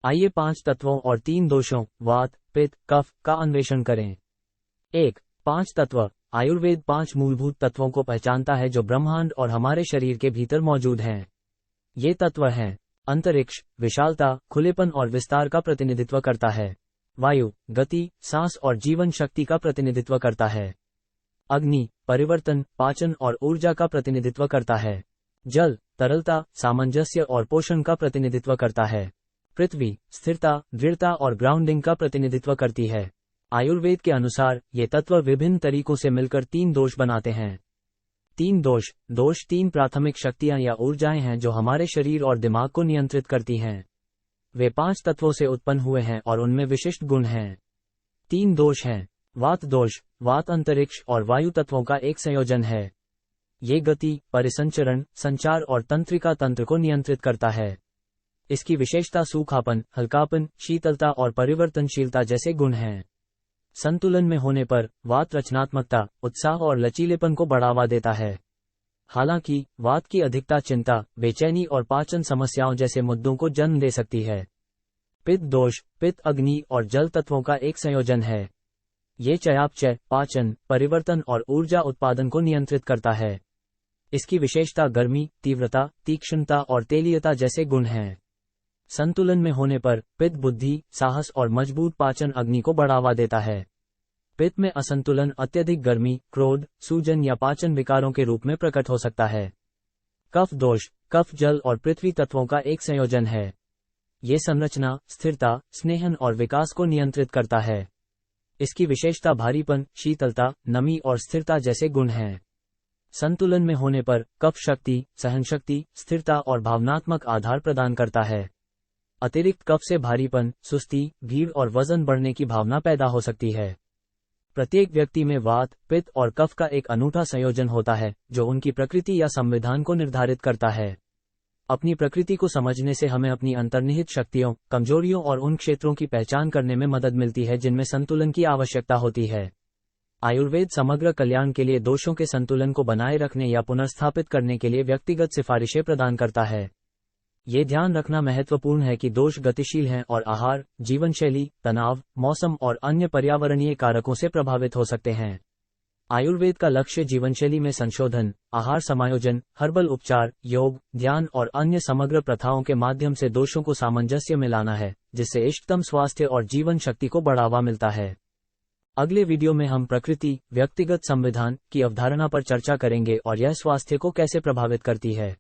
आइए 5 तत्वों और 3 दोषों वात, पित्त, कफ का अन्वेषण करें। 1. 5 तत्व। आयुर्वेद 5 मूलभूत तत्वों को पहचानता है जो ब्रह्मांड और हमारे शरीर के भीतर मौजूद हैं। ये तत्व हैं: अंतरिक्ष, विशालता, खुलेपन और विस्तार का प्रतिनिधित्व करता है। वायु, गति, सांस और जीवन शक्ति का प्रतिनिधित्व करता है। अग्नि, परिवर्तन, पाचन और ऊर्जा का प्रतिनिधित्व करता है। जल, तरलता, सामंजस्य और पोषण का प्रतिनिधित्व करता है। पृथ्वी, स्थिरता, दृढ़ता और ग्राउंडिंग का प्रतिनिधित्व करती है। आयुर्वेद के अनुसार ये तत्व विभिन्न तरीकों से मिलकर 3 दोष बनाते हैं। 3 दोष। दोष 3 प्राथमिक शक्तियां या ऊर्जाएं हैं जो हमारे शरीर और दिमाग को नियंत्रित करती हैं। वे 5 तत्वों से उत्पन्न हुए हैं और उनमें विशिष्ट गुण हैं। 3 दोष हैं। वात दोष। वात अंतरिक्ष और वायु तत्वों का एक संयोजन है। ये गति, परिसंचरण, संचार और तंत्रिका तंत्र को नियंत्रित करता है। इसकी विशेषता सूखापन, हल्कापन, शीतलता और परिवर्तनशीलता जैसे गुण हैं। संतुलन में होने पर वात रचनात्मकता, उत्साह और लचीलेपन को बढ़ावा देता है। हालांकि वात की अधिकता चिंता, बेचैनी और पाचन समस्याओं जैसे मुद्दों को जन्म दे सकती है। पित्त दोष। पित्त अग्नि और जल तत्वों का एक संयोजन है। ये चयापचय, पाचन, परिवर्तन और ऊर्जा उत्पादन को नियंत्रित करता है। इसकी विशेषता गर्मी, तीव्रता, तीक्ष्णता और तेलीयता जैसे गुण हैं। संतुलन में होने पर पित्त बुद्धि, साहस और मजबूत पाचन अग्नि को बढ़ावा देता है। पित्त में असंतुलन अत्यधिक गर्मी, क्रोध, सूजन या पाचन विकारों के रूप में प्रकट हो सकता है। कफ दोष। कफ जल और पृथ्वी तत्वों का एक संयोजन है। ये संरचना, स्थिरता, स्नेहन और विकास को नियंत्रित करता है। इसकी विशेषता भारीपन, शीतलता, नमी और स्थिरता जैसे गुण हैं। संतुलन में होने पर कफ शक्ति, सहनशक्ति, स्थिरता और भावनात्मक आधार प्रदान करता है। अतिरिक्त कफ से भारीपन, सुस्ती, भीड़ और वजन बढ़ने की भावना पैदा हो सकती है। प्रत्येक व्यक्ति में वात, पित्त और कफ का एक अनूठा संयोजन होता है जो उनकी प्रकृति या संविधान को निर्धारित करता है। अपनी प्रकृति को समझने से हमें अपनी अंतर्निहित शक्तियों, कमजोरियों और उन क्षेत्रों की पहचान करने में मदद मिलती है जिनमें संतुलन की आवश्यकता होती है। आयुर्वेद समग्र कल्याण के लिए दोषों के संतुलन को बनाए रखने या पुनर्स्थापित करने के लिए व्यक्तिगत सिफारिशें प्रदान करता है। ये ध्यान रखना महत्वपूर्ण है कि दोष गतिशील हैं और आहार, जीवनशैली, तनाव, मौसम और अन्य पर्यावरणीय कारकों से प्रभावित हो सकते हैं। आयुर्वेद का लक्ष्य जीवनशैली में संशोधन, आहार समायोजन, हर्बल उपचार, योग, ध्यान और अन्य समग्र प्रथाओं के माध्यम से दोषों को सामंजस्य में लाना है, जिससे इष्टतम स्वास्थ्य और जीवन शक्ति को बढ़ावा मिलता है। अगले वीडियो में हम प्रकृति, व्यक्तिगत संविधान की अवधारणा पर चर्चा करेंगे और यह स्वास्थ्य को कैसे प्रभावित करती है।